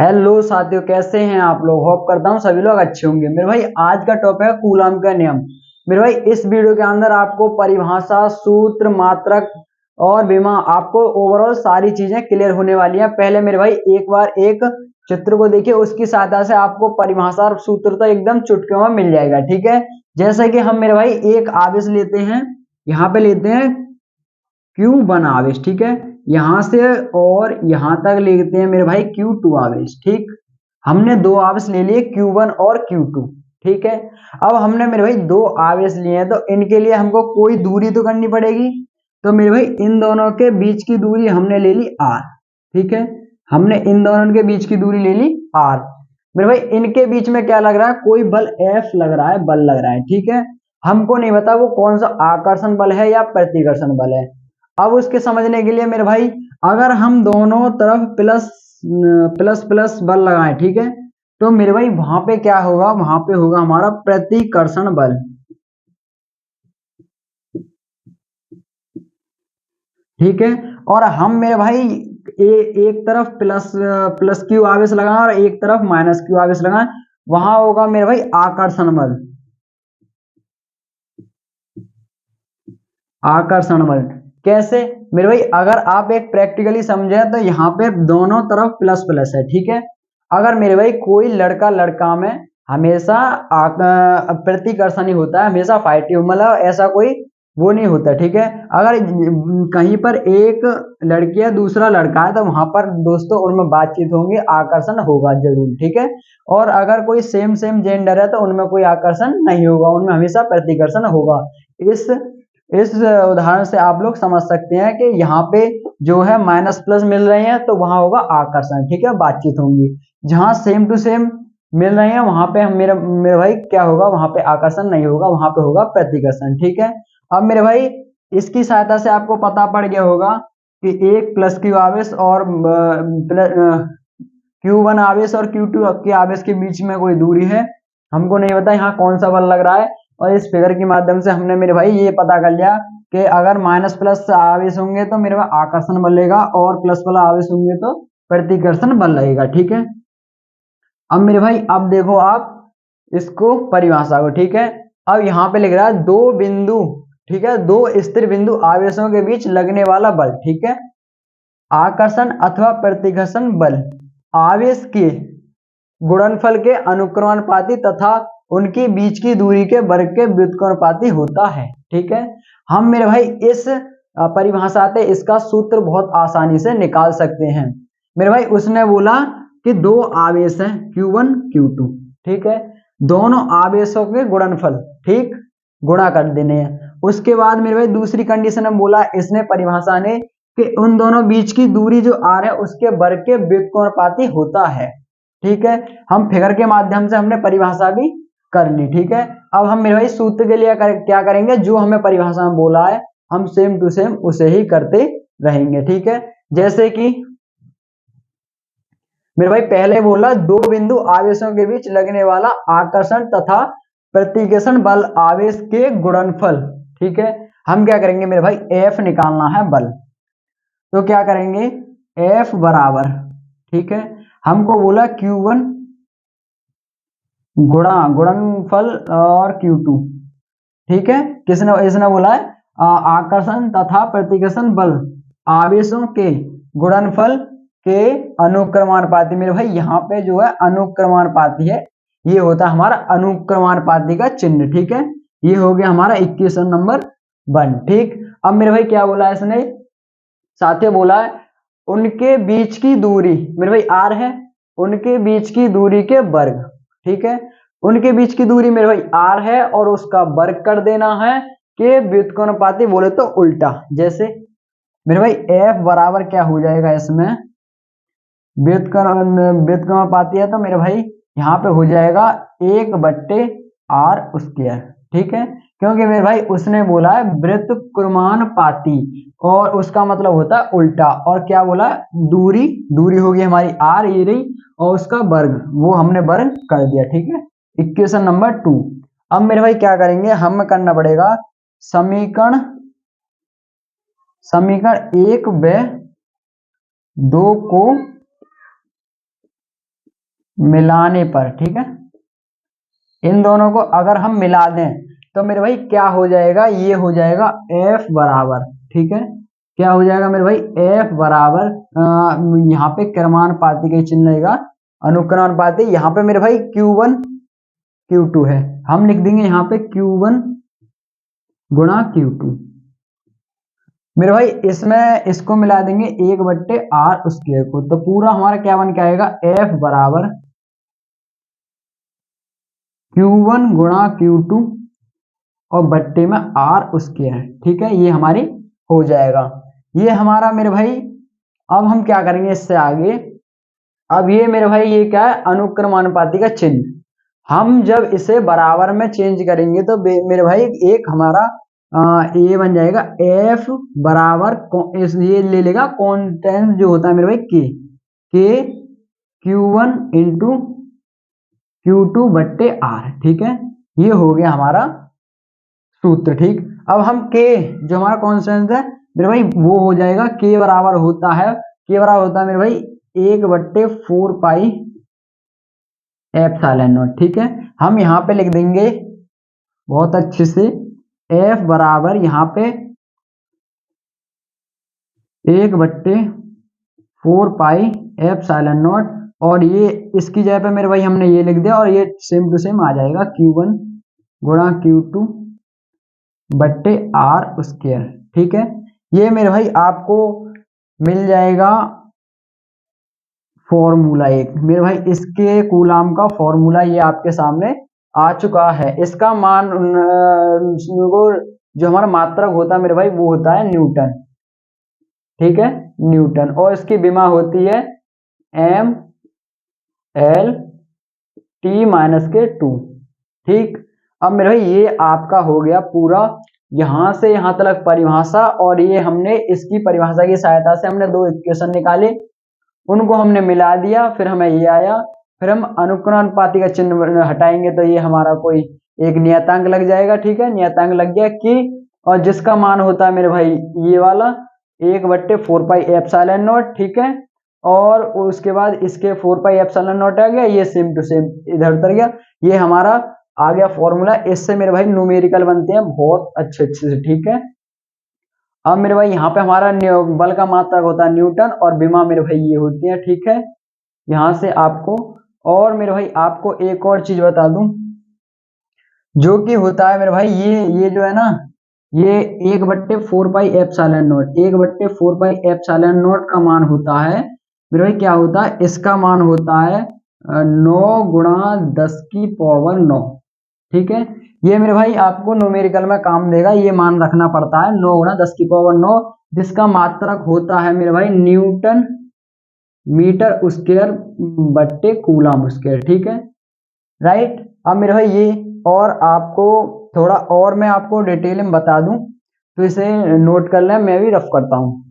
Hello साथियों, कैसे हैं आप लोग। होप करता हूँ सभी लोग अच्छे होंगे। मेरे भाई आज का टॉपिक है कूलम का नियम। मेरे भाई इस वीडियो के अंदर आपको परिभाषा, सूत्र, मात्रक और विमा, आपको ओवरऑल सारी चीजें क्लियर होने वाली हैं। पहले मेरे भाई एक बार एक चित्र को देखिए, उसकी सहायता से आपको परिभाषा और सूत्र तो एकदम चुटकियों में मिल जाएगा। ठीक है, जैसे कि हम मेरे भाई एक आवेश लेते हैं, यहाँ पे लेते हैं Q1 आवेश। ठीक है, यहां से और यहां तक लेते हैं मेरे भाई Q2 आवेश। ठीक, हमने दो आवेश ले लिए Q1 और Q2। ठीक है, अब हमने मेरे भाई दो आवेश लिए हैं तो इनके लिए हमको कोई दूरी तो करनी पड़ेगी। तो मेरे भाई इन दोनों के बीच की दूरी हमने ले ली R। ठीक है, हमने इन दोनों के बीच की दूरी ले ली R। मेरे भाई इनके बीच में क्या लग रहा है, कोई बल F लग रहा है, बल लग रहा है। ठीक है, हमको नहीं पता वो कौन सा आकर्षण बल है या प्रतिकर्षण बल है। अब उसके समझने के लिए मेरे भाई अगर हम दोनों तरफ प्लस प्लस प्लस बल लगाएं, ठीक है, तो मेरे भाई वहां पे क्या होगा, वहां पे होगा हमारा प्रतिकर्षण बल। ठीक है, और हम मेरे भाई एक तरफ प्लस प्लस क्यू आवेश लगाएं और एक तरफ माइनस क्यू आवेश लगाएं, वहां होगा मेरे भाई आकर्षण बल। आकर्षण बल कैसे मेरे भाई, अगर आप एक प्रैक्टिकली समझे तो यहाँ पे दोनों तरफ प्लस प्लस है। ठीक है, अगर मेरे भाई कोई लड़का लड़का में हमेशा प्रतिकर्षण ही होता है, हमेशा फाइटिंग, मतलब ऐसा कोई वो नहीं होता। ठीक है, अगर कहीं पर एक लड़की है दूसरा लड़का है तो वहां पर दोस्तों उनमें बातचीत होंगी, आकर्षण होगा जरूर। ठीक है, और अगर कोई सेम सेम जेंडर है तो उनमें कोई आकर्षण नहीं होगा, उनमें हमेशा प्रतिकर्षण होगा। इस इस उदाहरण से आप लोग समझ सकते हैं कि यहाँ पे जो है माइनस प्लस मिल रहे हैं तो वहां होगा आकर्षण। ठीक है, बातचीत होंगी। जहां सेम टू सेम मिल रहे हैं वहां पे हम मेरे मेरे भाई क्या होगा, वहां पे आकर्षण नहीं होगा, वहां पे होगा प्रतिकर्षण। ठीक है, अब मेरे भाई इसकी सहायता से आपको पता पड़ गया होगा कि एक प्लस क्यू आवेश और Q1 आवेश और Q2 के आवेश के बीच में कोई दूरी है। हमको नहीं पता यहाँ कौन सा बल लग रहा है, और इस फिगर के माध्यम से हमने मेरे भाई ये पता कर लिया कि अगर माइनस प्लस आवेश होंगे तो मेरे पास आकर्षण बल लगेगा और प्लस वाला आवेश होंगे तो प्रतिकर्षण बल लगेगा। ठीक है, अब मेरे भाई अब देखो आप इसको परिभाषा को। ठीक है, अब यहाँ पे लिख रहा है दो बिंदु, ठीक है, दो स्थिर बिंदु आवेशों के बीच लगने वाला बल। ठीक है, आकर्षण अथवा प्रतिकर्षण बल आवेश के गुणनफल के अनुक्रमानुपाती तथा उनकी बीच की दूरी के वर्ग के व्युत्क्रमानुपाती होता है। ठीक है, हम मेरे भाई इस परिभाषा से इसका सूत्र बहुत आसानी से निकाल सकते हैं। मेरे भाई उसने बोला कि दो आवेश हैं Q1 Q2। ठीक है, दोनों आवेशों के गुणनफल, ठीक, गुणा कर देने हैं। उसके बाद मेरे भाई दूसरी कंडीशन में बोला इसने परिभाषा ने कि उन दोनों बीच की दूरी जो r है उसके वर्ग के व्युत्क्रमानुपाती होता है। ठीक है, हम फिगर के माध्यम से हमने परिभाषा भी कर ली। ठीक है, अब हम मेरे भाई सूत्र के लिए क्या करेंगे, जो हमें परिभाषा में बोला है हम सेम टू सेम उसे ही करते रहेंगे। ठीक है, जैसे कि मेरे भाई पहले बोला दो बिंदु आवेशों के बीच लगने वाला आकर्षण तथा प्रतिकर्षण बल आवेश के गुणनफल। ठीक है, हम क्या करेंगे मेरे भाई F निकालना है बल, तो क्या करेंगे F बराबर, ठीक है, हमको बोला Q1 गुणनफल और Q2। ठीक है, किसने इसने बोला है आकर्षण तथा प्रतिकर्षण बल आवेशों के गुणनफल के अनुक्रमानुपाती। मेरे भाई यहाँ पे जो है अनुक्रमानुपाती है, ये होता है हमारा अनुक्रमानुपाती का चिन्ह। ठीक है, ये हो गया हमारा इक्वेशन नंबर 1। ठीक, अब मेरे भाई क्या बोला है इसने, साथियों बोला है उनके बीच की दूरी, मेरे भाई R है, उनके बीच की दूरी के वर्ग। ठीक है, उनके बीच की दूरी मेरे भाई R है और उसका वर्ग कर देना है कि व्युत्क्रमानुपाती बोले तो उल्टा। जैसे मेरे भाई F बराबर क्या हो जाएगा, इसमें व्युत्क्रमानुपाती है तो मेरे भाई यहाँ पे हो जाएगा 1/R²। ठीक है, क्योंकि मेरे भाई उसने बोला है व्युत्क्रमानुपाती और उसका मतलब होता है उल्टा, और क्या बोला दूरी, दूरी होगी हमारी R ये रही और उसका वर्ग, वो हमने वर्ग कर दिया। ठीक है, इक्वेशन नंबर 2। अब मेरे भाई क्या करेंगे, हमें करना पड़ेगा समीकरण समीकरण 1 व 2 को मिलाने पर, ठीक है, इन दोनों को अगर हम मिला दें तो मेरे भाई क्या हो जाएगा, ये हो जाएगा F बराबर, ठीक है, क्या हो जाएगा मेरे भाई, F बराबर यहाँ पे क्रमानुपाती का चिन्ह रहेगा, अनुक्रमानुपाती, यहाँ पे मेरे भाई Q1 Q2 है, हम लिख देंगे यहाँ पे Q1 गुणा Q2। मेरे भाई इसमें इसको मिला देंगे 1/r स्क्वायर को, तो पूरा हमारा क्या बन के आएगा, F बराबर Q1 गुणा Q2 और बट्टे में r स्क्वायर, ठीक है, ये हमारी हो जाएगा। ये हमारा मेरे भाई, अब हम क्या करेंगे इससे आगे, अब ये मेरे भाई ये क्या है, अनुक्रमानुपाती का चिन्ह, हम जब इसे बराबर में चेंज करेंगे तो मेरे भाई एक हमारा ये बन जाएगा F बराबर ये ले लेगा कॉन्स्टेंट जो होता है मेरे भाई के Q1 इंटू Q2 बट्टे R, ठीक है, ये हो गया हमारा सूत्र, ठीक। अब हम K जो हमारा कॉन्स्टेंट है मेरे भाई वो हो जाएगा K बराबर होता है मेरे भाई 1/4 पाई एप्सिलॉन नॉट, ठीक है, हम यहाँ पे लिख देंगे बहुत अच्छे से F बराबर यहाँ पे 1/4 पाई एप्सिलॉन नॉट, और ये इसकी जगह पे मेरे भाई हमने ये लिख दिया, और ये सेम टू सेम आ जाएगा Q1 गुणा Q2 बट्टे R स्क्वायर, ठीक है। ये मेरे भाई आपको मिल जाएगा फॉर्मूला एक, मेरे भाई इसके कूलाम का फॉर्मूला ये आपके सामने आ चुका है। इसका मान जो हमारा मात्रक होता है मेरे भाई वो होता है न्यूटन, ठीक है, न्यूटन, और इसकी विमा होती है M/L/T-2, ठीक। अब मेरे भाई ये आपका हो गया पूरा यहां से यहां तक परिभाषा, और ये हमने इसकी परिभाषा की सहायता से हमने दो इक्वेशन निकाले, उनको हमने मिला दिया, फिर हमें ये आया, फिर हम अनुक्रमानुपाती का चिन्ह हटाएंगे तो ये हमारा कोई एक नियतांक लग जाएगा, ठीक है, नियतांक लग गया कि, और जिसका मान होता है मेरे भाई ये वाला 1/4 पाई एप्सिलॉन नॉट, ठीक है, और उसके बाद इसके 4 पाई एप्सिलॉन नॉट आ गया, ये सेम टू सेम इधर उतर गया, ये हमारा आ गया फॉर्मूला। इससे मेरे भाई न्यूमेरिकल बनते हैं बहुत अच्छे अच्छे से, ठीक है। अब मेरे भाई यहाँ पे हमारा बल का मात्रक होता है न्यूटन, और विमा मेरे भाई ये होती है, ठीक है, यहाँ से आपको, और मेरे भाई आपको एक और चीज बता दूं जो कि होता है मेरे भाई ये जो है ना, ये 1/4 pi epsilon not, 1/4 pi epsilon not का मान होता है मेरे भाई, क्या होता है, इसका मान होता है 9 गुणा 10⁻⁹, ठीक है। ये मेरे भाई आपको न्यूमेरिकल में काम देगा, ये मान रखना पड़ता है 9 गुणा 10⁻⁹, जिसका मात्रक होता है मेरे भाई न्यूटन मीटर स्क्वायर बट्टे कूलम स्क्वायर, ठीक है, राइट। अब मेरे भाई ये, और आपको थोड़ा और मैं आपको डिटेल में बता दूं तो इसे नोट कर लें, मैं भी रफ करता हूं।